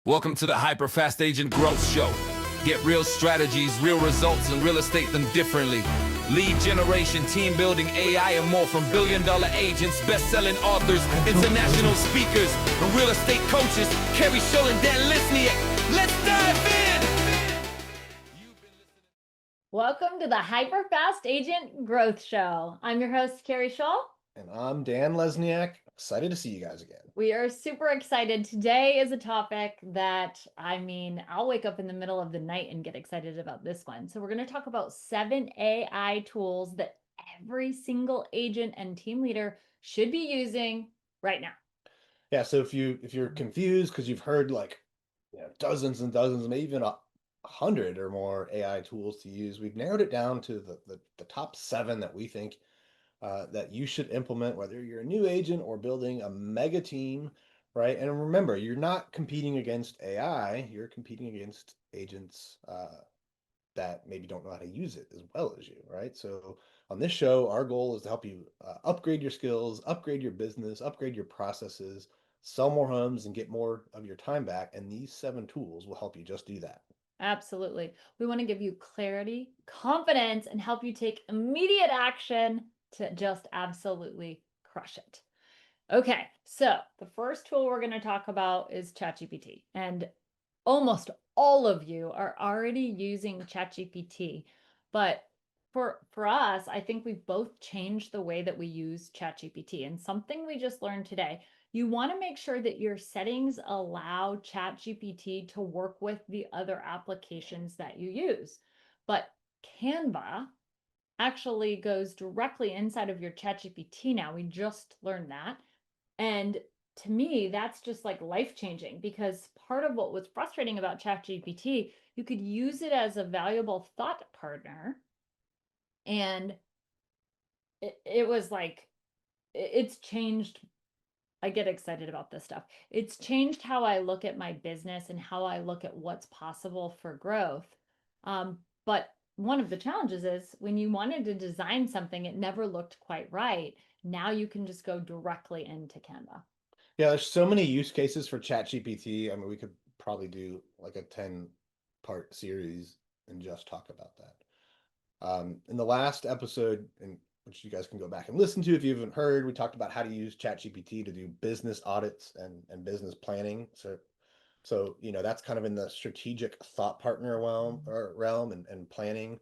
Welcome to the HyperFast Agent Growth Show. Get real strategies, real results, and real estate them differently. Lead generation, team building, AI, and more from billion-dollar agents, best-selling authors, international speakers, and real estate coaches, Keri Shull and Lesniak. Let's dive in! Welcome to the HyperFast Agent Growth Show. I'm your host, Keri Shull. And I'm Dan Lesniak. Excited to see you guys again. We are super excited. Today is a topic that, I'll wake up in the middle of the night and get excited about this one. So we're going to talk about 7 AI tools that every single agent and team leader should be using right now. Yeah, so if you're confused because you've heard dozens and dozens, maybe even 100 or more AI tools to use, we've narrowed it down to the top 7 that we think that you should implement, whether you're a new agent or building a mega team, right? And remember, you're not competing against AI, you're competing against agents that maybe don't know how to use it as well as you, right? So on this show, our goal is to help you upgrade your skills, upgrade your business, upgrade your processes, sell more homes, and get more of your time back. And these 7 tools will help you just do that. Absolutely. We want to give you clarity, confidence, and help you take immediate action to just absolutely crush it. Okay, so the first tool we're going to talk about is ChatGPT. And almost all of you are already using ChatGPT. But for us, I think we've both changed the way that we use ChatGPT. And something we just learned today, you want to make sure that your settings allow ChatGPT to work with the other applications that you use. But Canva actually goes directly inside of your ChatGPT now. We just learned that. And to me, that's just like life-changing, because part of what was frustrating about ChatGPT, you could use it as a valuable thought partner. And it was like, it's changed. I get excited about this stuff. It's changed how I look at my business and how I look at what's possible for growth. But one of the challenges is when you wanted to design something, it never looked quite right. Now you can just go directly into Canva. Yeah, there's so many use cases for ChatGPT. I mean, we could probably do like a 10-part series and just talk about that. In the last episode, which you guys can go back and listen to if you haven't heard, we talked about how to use ChatGPT to do business audits and business planning. So that's kind of in the strategic thought partner realm and planning.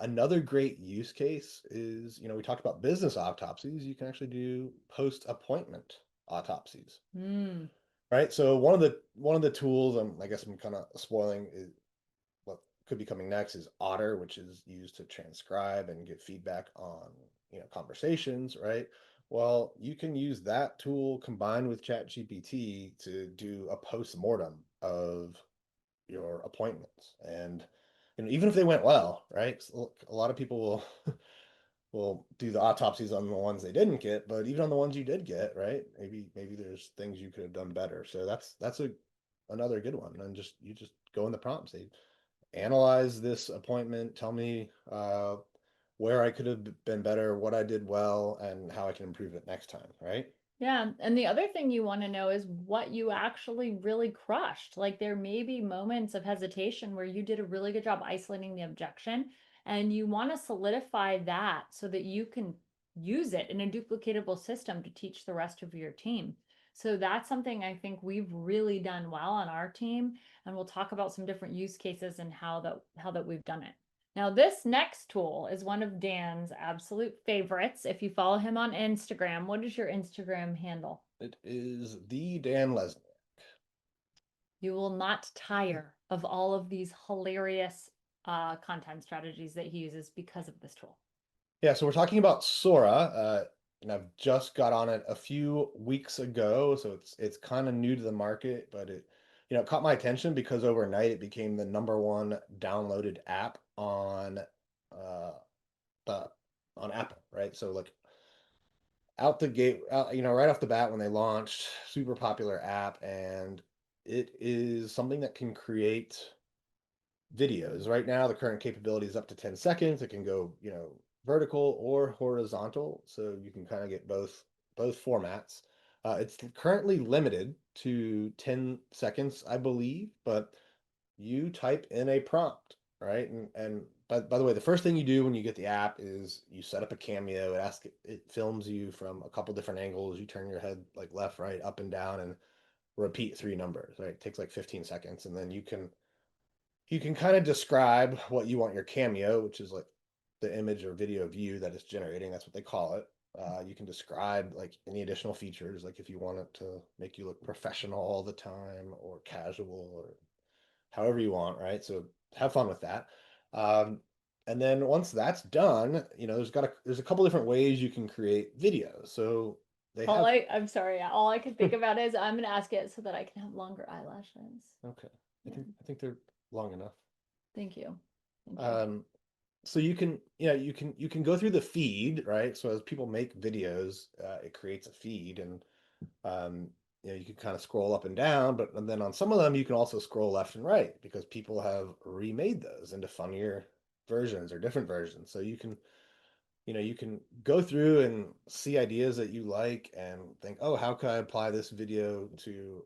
Another great use case is, we talked about business autopsies. You can actually do post-appointment autopsies. Right? So one of the tools, I guess I'm kind of spoiling, is what could be coming next is Otter, which is used to transcribe and get feedback on conversations, right? Well, you can use that tool combined with ChatGPT to do a post-mortem of your appointments. And even if they went well, right? So a lot of people will do the autopsies on the ones they didn't get, but even on the ones you did get, right? Maybe there's things you could have done better. So that's another good one. And you just go in the prompt, say, analyze this appointment, tell me where I could have been better, what I did well, and how I can improve it next time, right? Yeah. And the other thing you want to know is what you actually really crushed. Like there may be moments of hesitation where you did a really good job isolating the objection, and you want to solidify that so that you can use it in a duplicatable system to teach the rest of your team. So that's something I think we've really done well on our team. And we'll talk about some different use cases and how that we've done it. Now, this next tool is one of Dan's absolute favorites. If you follow him on Instagram, what is your Instagram handle? It is the Dan Lesniak. You will not tire of all of these hilarious content strategies that he uses because of this tool. Yeah, so we're talking about Sora, and I've just got on it a few weeks ago, so it's kind of new to the market, but it caught my attention because overnight it became the #1 downloaded app on Apple, right? So like out the gate, right off the bat when they launched, super popular app, and it is something that can create videos. Right now, the current capability is up to 10 seconds. It can go, vertical or horizontal, so you can kind of get both formats. It's currently limited to 10 seconds, I believe, but you type in a prompt, right? And by the way, the first thing you do when you get the app is you set up a cameo. It films you from a couple different angles. You turn your head like left, right, up and down, and repeat 3 numbers, right? It takes like 15 seconds, and then you can kind of describe what you want your cameo, which is like the image or video view that it's generating. That's what they call it. You can describe like any additional features, like if you want it to make you look professional all the time or casual or however you want, right? So have fun with that. Um, and then once that's done, there's a couple different ways you can create videos. So they have I'm sorry, all I can think about is I'm gonna ask it so that I can have longer eyelashes. okay. Yeah. I think they're long enough. Thank you. Thank you. So you can go through the feed, right? So as people make videos, it creates a feed, and um, you can kind of scroll up and down, but and then on some of them you can also scroll left and right because people have remade those into funnier versions or different versions. So you can go through and see ideas that you like and think, oh, how could I apply this video to,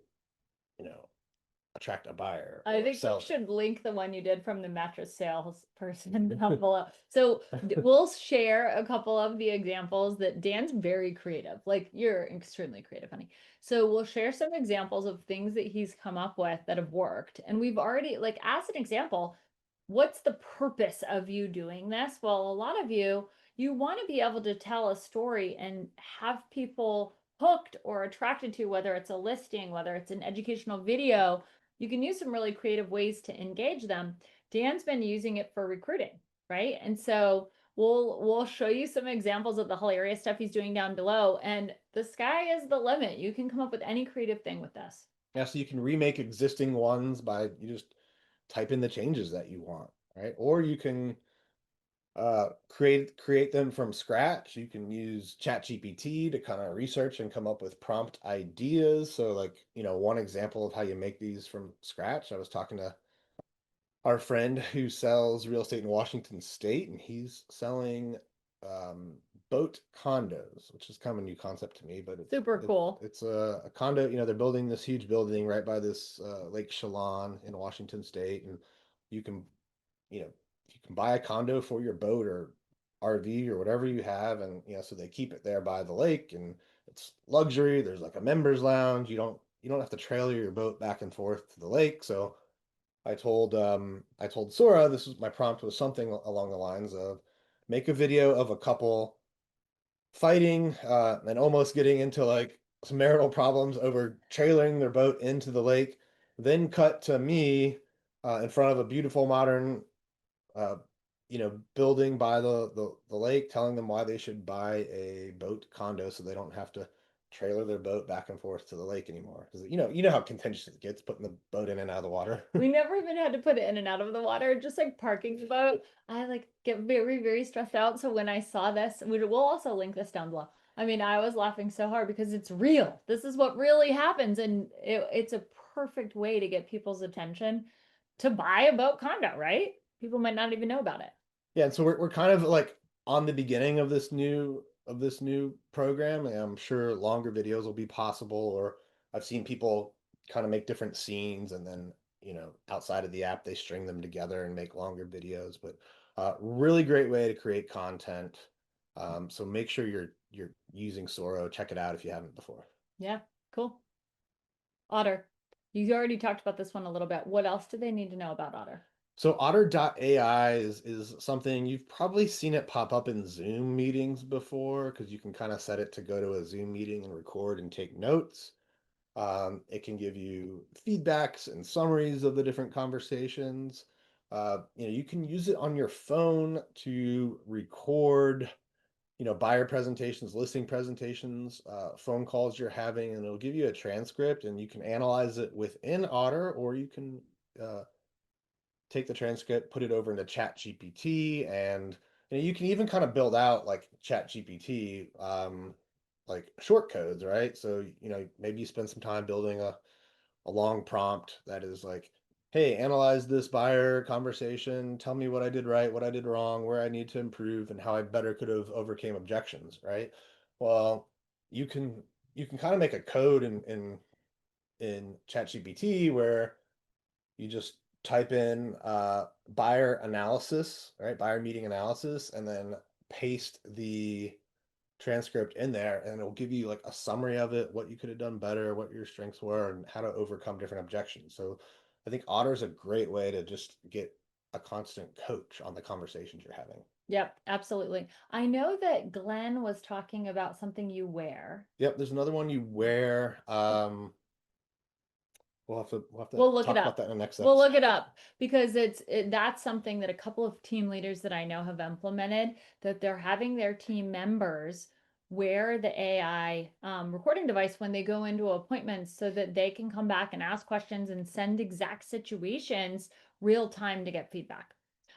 attract a buyer I or think sell we should link the one you did from the mattress sales person down below. So we'll share a couple of the examples that Dan's very creative. Like you're extremely creative, honey. So we'll share some examples of things that he's come up with that have worked. And we've already, like, as an example, what's the purpose of you doing this? Well, a lot of you want to be able to tell a story and have people hooked or attracted to, whether it's a listing, whether it's an educational video. You can use some really creative ways to engage them. Dan's been using it for recruiting, right? And so we'll show you some examples of the hilarious stuff he's doing down below, and the sky is the limit. You can come up with any creative thing with this. Yeah, so you can remake existing ones by you just type in the changes that you want, right? Or you can create them from scratch. You can use ChatGPT to kind of research and come up with prompt ideas. So like, one example of how you make these from scratch, I was talking to our friend who sells real estate in Washington State, and he's selling um, boat condos, which is kind of a new concept to me, but Super cool. it's a condo. They're building this huge building right by this Lake Chelan in Washington State, and you can, you know, you can buy a condo for your boat or RV or whatever you have, and so they keep it there by the lake, and it's luxury. There's like a members lounge. You don't have to trailer your boat back and forth to the lake. So I told Sora, this was my prompt, was something along the lines of make a video of a couple fighting and almost getting into like some marital problems over trailering their boat into the lake, then cut to me in front of a beautiful modern uh, building by the lake, telling them why they should buy a boat condo so they don't have to trailer their boat back and forth to the lake anymore. Because you know how contentious it gets putting the boat in and out of the water. We never even had to put it in and out of the water, just like parking the boat. I like get very, very stressed out. So when I saw this, we'll also link this down below. I mean, I was laughing so hard because it's real. This is what really happens. And it's a perfect way to get people's attention to buy a boat condo, right? People might not even know about it. Yeah, and so we're kind of like on the beginning of this new program, and I'm sure longer videos will be possible, or I've seen people kind of make different scenes and then, outside of the app they string them together and make longer videos, but really great way to create content. So make sure you're using Soro. Check it out if you haven't before. Yeah, cool. Otter, you already talked about this one a little bit. What else do they need to know about Otter? So Otter.ai is something you've probably seen it pop up in Zoom meetings before, because you can kind of set it to go to a Zoom meeting and record and take notes. It can give you feedbacks and summaries of the different conversations. You can use it on your phone to record, buyer presentations, listing presentations, phone calls you're having, and it'll give you a transcript, and you can analyze it within Otter, or you can take the transcript, put it over into Chat GPT, and you can even kind of build out like Chat GPT, like short codes, right? So, maybe you spend some time building a long prompt that is like, hey, analyze this buyer conversation, tell me what I did right, what I did wrong, where I need to improve, and how I better could have overcame objections, right? Well, you can you can kind of make a code in ChatGPT where you just type in buyer analysis, right? Buyer meeting analysis, and then paste the transcript in there, and it'll give you like a summary of it, what you could have done better, what your strengths were, and how to overcome different objections. So I think Otter is a great way to just get a constant coach on the conversations you're having. Yep, absolutely. I know that Glenn was talking about something you wear. Yep, there's another one you wear. We'll have to We'll look talk it about up. that in the next We'll look episode. it up because that's something that a couple of team leaders that I know have implemented, that they're having their team members wear the AI recording device when they go into appointments so that they can come back and ask questions and send exact situations real time to get feedback.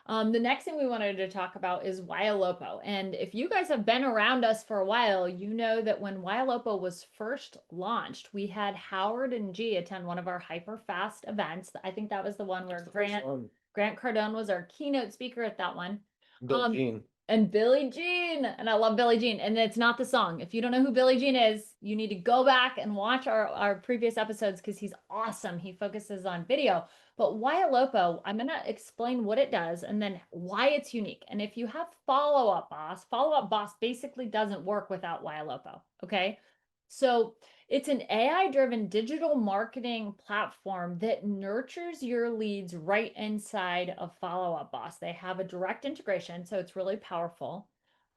The next thing we wanted to talk about is Yalopo. And if you guys have been around us for a while, you know that when Yalopo was first launched, we had Howard and G attend one of our HyperFast events. I think that was the one where Grant Cardone was our keynote speaker at that one. Bill Jean. And Billie Jean, and I love Billie Jean. And it's not the song. If you don't know who Billie Jean is, you need to go back and watch our previous episodes because he's awesome. He focuses on video. But Yalopo, I'm going to explain what it does and then why it's unique. And if you have Follow Up Boss basically doesn't work without Yalopo. Okay. So it's an AI-driven digital marketing platform that nurtures your leads right inside of Follow Up Boss. They have a direct integration, so it's really powerful.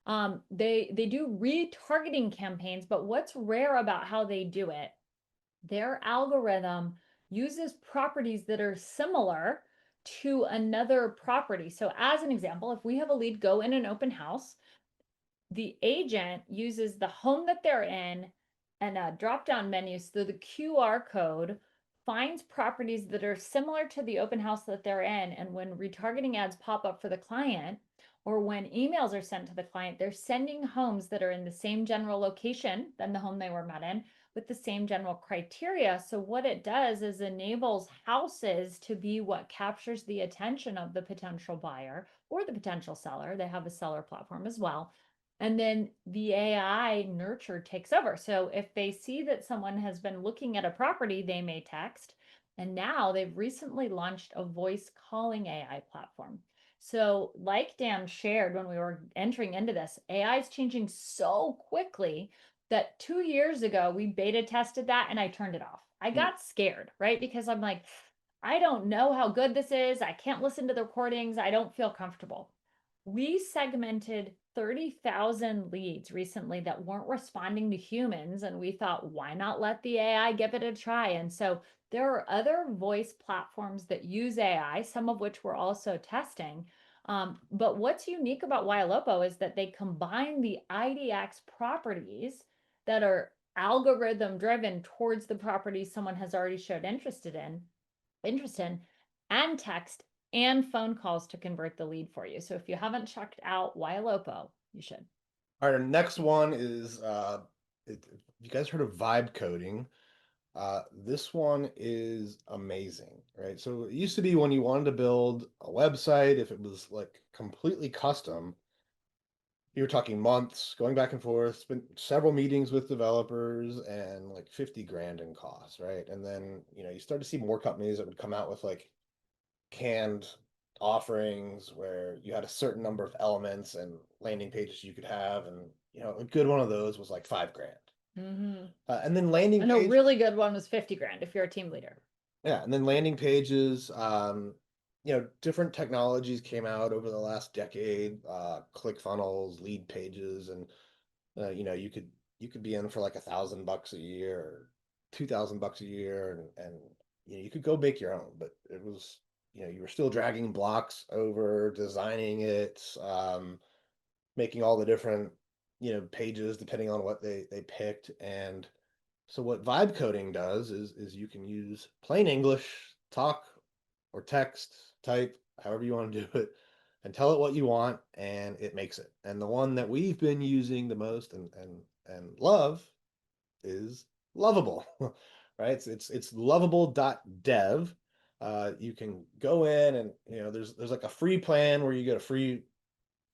They do retargeting campaigns, but what's rare about how they do it, their algorithm uses properties that are similar to another property. So as an example, if we have a lead go in an open house, the agent uses the home that they're in and a drop-down menu, so the QR code finds properties that are similar to the open house that they're in. And when retargeting ads pop up for the client, or when emails are sent to the client, they're sending homes that are in the same general location than the home they were met in with the same general criteria. So what it does is enables houses to be what captures the attention of the potential buyer or the potential seller. They have a seller platform as well. And then the AI nurture takes over. So if they see that someone has been looking at a property, they may text. And now they've recently launched a voice calling AI platform. So like Dan shared when we were entering into this, AI is changing so quickly that 2 years ago, we beta tested that and I turned it off. I got scared, right? Because I'm like, I don't know how good this is. I can't listen to the recordings. I don't feel comfortable. We segmented 30,000 leads recently that weren't responding to humans. And we thought, why not let the AI give it a try? And so there are other voice platforms that use AI, some of which we're also testing. But what's unique about Yalopo is that they combine the IDX properties that are algorithm driven towards the properties someone has already showed interest in, and text and phone calls to convert the lead for you. So if you haven't checked out Yalopo, you should. All right, our next one is you guys heard of vibe coding? This one is amazing, right? So it used to be when you wanted to build a website, if it was like completely custom, you were talking months, going back and forth, spent several meetings with developers and like 50 grand in costs, right? And then, you start to see more companies that would come out with like canned offerings where you had a certain number of elements and landing pages you could have. And, a good one of those was like 5 grand. And then landing And a page, really good one was 50 grand if you're a team leader. yeah, and then landing pages, different technologies came out over the last decade, ClickFunnels, lead pages, and you could be in for like $1,000 a year or $2,000 a year, and you could go make your own, but it was you were still dragging blocks over, designing it, making all the different pages depending on what they picked. And so what vibe coding does is you can use plain English, talk or text, type, however you want to do it, and tell it what you want, and it makes it. And the one that we've been using the most and love is Lovable, right? It's lovable.dev. You can go in and there's like a free plan where you get a free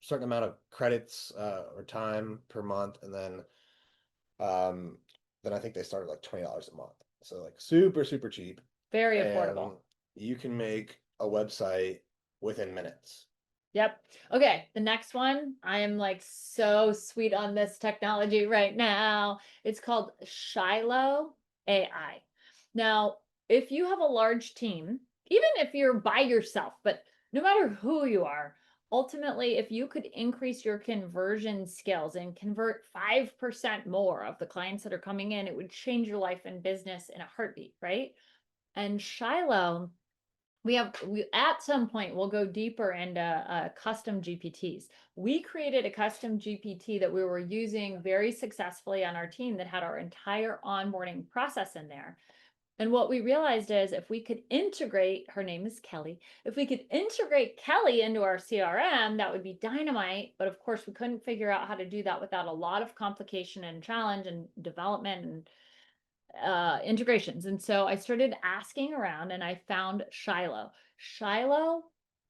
certain amount of credits or time per month, and then then I think they start at like $20 a month. So like super, super cheap. Very And affordable. you can make a website within minutes. Yep. Okay, the next one, I am like so sweet on this technology right now. It's called Shiloh AI. Now, if you have a large team, even if you're by yourself, but no matter who you are, ultimately, if you could increase your conversion skills and convert 5% more of the clients that are coming in, it would change your life and business in a heartbeat, right? And Shiloh, we at some point we'll go deeper into custom GPTs. We created a custom GPT that we were using very successfully on our team that had our entire onboarding process in there. And what we realized is if we could integrate, her name is Kelly, if we could integrate Kelly into our CRM, that would be dynamite. But of course, we couldn't figure out how to do that without a lot of complication and challenge and development and integrations. And so I started asking around and I found Shiloh. Shiloh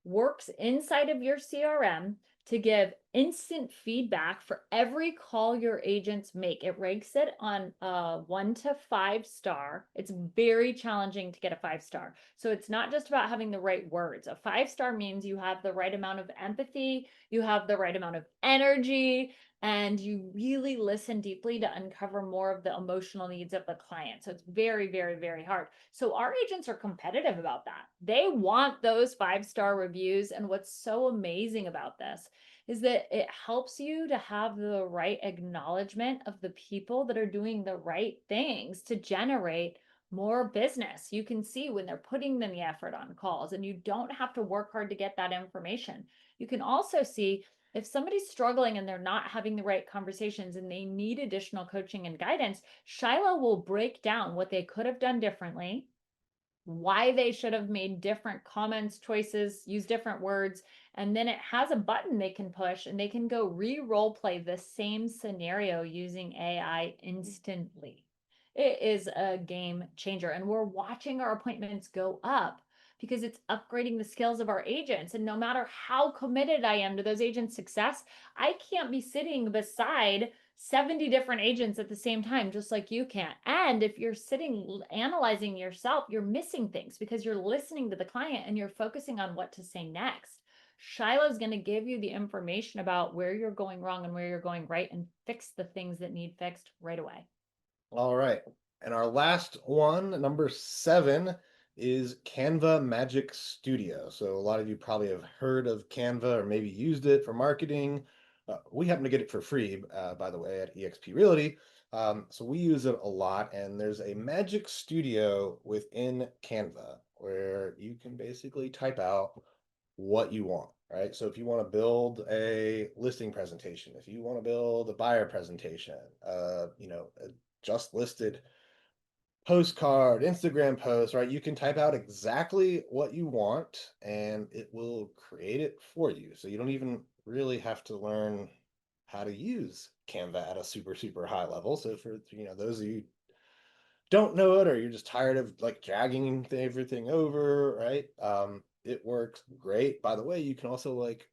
works inside of your CRM to give instant feedback for every call your agents make. It ranks it on a 1 to 5 star. It's very challenging to get a 5 star. So it's not just about having the right words. A 5 star means you have the right amount of empathy, you have the right amount of energy, and you really listen deeply to uncover more of the emotional needs of the client. So it's very, very, very hard. So our agents are competitive about that. They want those 5 star reviews. And what's so amazing about this is that it helps you to have the right acknowledgement of the people that are doing the right things to generate more business. You can see when they're putting in the effort on calls, and you don't have to work hard to get that information. You can also see if somebody's struggling and they're not having the right conversations and they need additional coaching and guidance, Shiloh will break down what they could have done differently, why they should have made different comments, choices, use different words. And then it has a button they can push and they can go re-role play the same scenario using AI instantly. It is a game changer. And we're watching our appointments go up because it's upgrading the skills of our agents. And no matter how committed I am to those agents' success, I can't be sitting beside 70 different agents at the same time, just like you can. And if you're sitting analyzing yourself, you're missing things because you're listening to the client and you're focusing on what to say next. Shiloh's going to give you the information about where you're going wrong and where you're going right and fix the things that need fixed right away. All right. And our last one, number 7, is Canva Magic Studio. So a lot of you probably have heard of Canva or maybe used it for marketing. We happen to get it for free, by the way, at eXp Realty. So we use it a lot. And there's a Magic Studio within Canva where you can basically type out what you want, right? So if you want to build a listing presentation, if you want to build a buyer presentation, a just listed postcard, Instagram post, right? You can type out exactly what you want and it will create it for you. So you don't even really have to learn how to use Canva at a super, super high level. So for, those of you don't know it or you're just tired of like dragging everything over, right? It works great. By the way, you can also like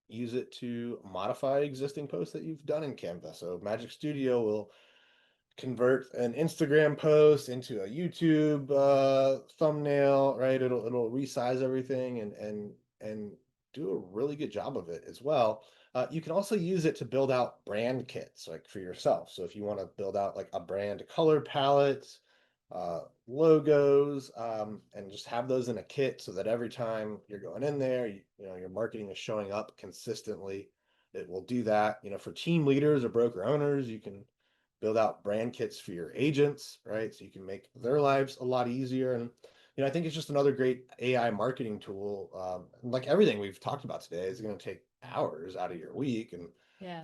use it to modify existing posts that you've done in Canva. So Magic Studio will convert an Instagram post into a YouTube thumbnail, right? It'll resize everything and do a really good job of it as well. You can also use it to build out brand kits, like for yourself. So if you want to build out like a brand color palette, logos, and just have those in a kit so that every time you're going in there, your marketing is showing up consistently. It will do that. For team leaders or broker owners, you can build out brand kits for your agents, right? So you can make their lives a lot easier. And I think it's just another great AI marketing tool. Like everything we've talked about today is going to take hours out of your week and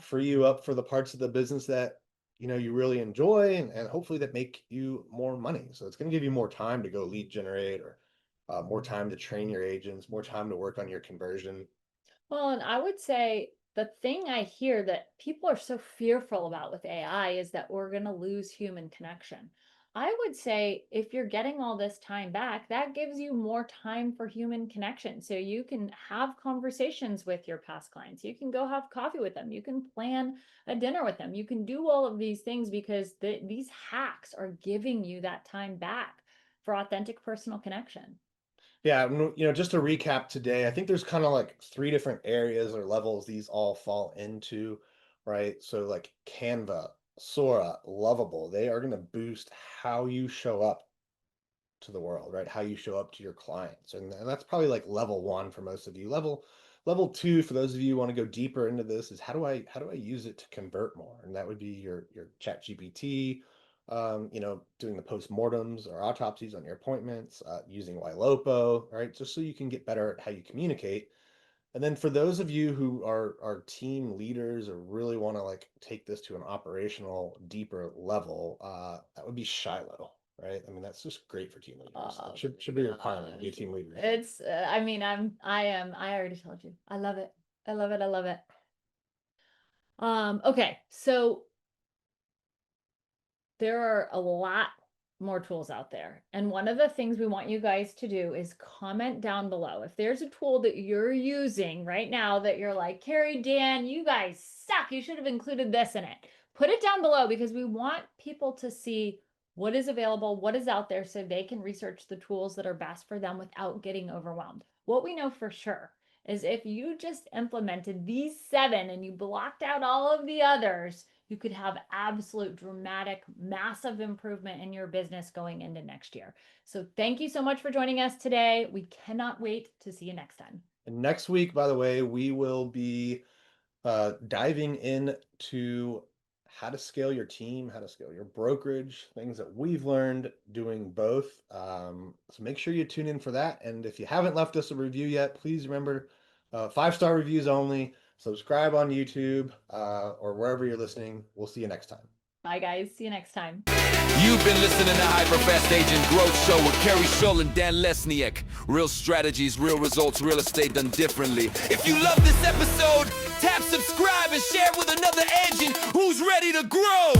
free you up for the parts of the business that you really enjoy and hopefully that make you more money. So it's going to give you more time to go lead generate or more time to train your agents, more time to work on your conversion. Well, and I would say the thing I hear that people are so fearful about with AI is that we're going to lose human connection. I would say if you're getting all this time back, that gives you more time for human connection. So you can have conversations with your past clients. You can go have coffee with them. You can plan a dinner with them. You can do all of these things because these hacks are giving you that time back for authentic personal connection. Yeah, just to recap today, I think there's kind of like 3 different areas or levels these all fall into, right? So like Canva, Sora, Lovable, they are going to boost how you show up to the world, right? How you show up to your clients. And that's probably like level 1 for most of you. Level 2 for those of you who want to go deeper into this is how do I use it to convert more? And that would be your chat GPT, doing the postmortems or autopsies on your appointments, using Ylopo, right? Just so you can get better at how you communicate. And then for those of you who are team leaders or really want to like take this to an operational deeper level, that would be Shiloh, right? I mean, that's just great for team leaders. Oh, Should be a requirement to be a team leader. It's, I mean, I already told you. I love it. I love it. I love it. Okay, so there are a lot more tools out there. And one of the things we want you guys to do is comment down below. If there's a tool that you're using right now that you're like, Keri, Dan, you guys suck. You should have included this in it. Put it down below because we want people to see what is available, what is out there so they can research the tools that are best for them without getting overwhelmed. What we know for sure is if you just implemented these 7 and you blocked out all of the others, you could have absolute dramatic, massive improvement in your business going into next year. So thank you so much for joining us today. We cannot wait to see you next time. And next week, by the way, we will be diving into how to scale your team, how to scale your brokerage, things that we've learned doing both. So make sure you tune in for that. And if you haven't left us a review yet, please remember 5-star reviews only. Subscribe on YouTube or wherever you're listening. We'll see you next time. Bye, guys. See you next time. You've been listening to HyperFast Agent Growth Show with Keri Shull and Dan Lesniak. Real strategies, real results, real estate done differently. If you love this episode, tap subscribe and share with another agent who's ready to grow.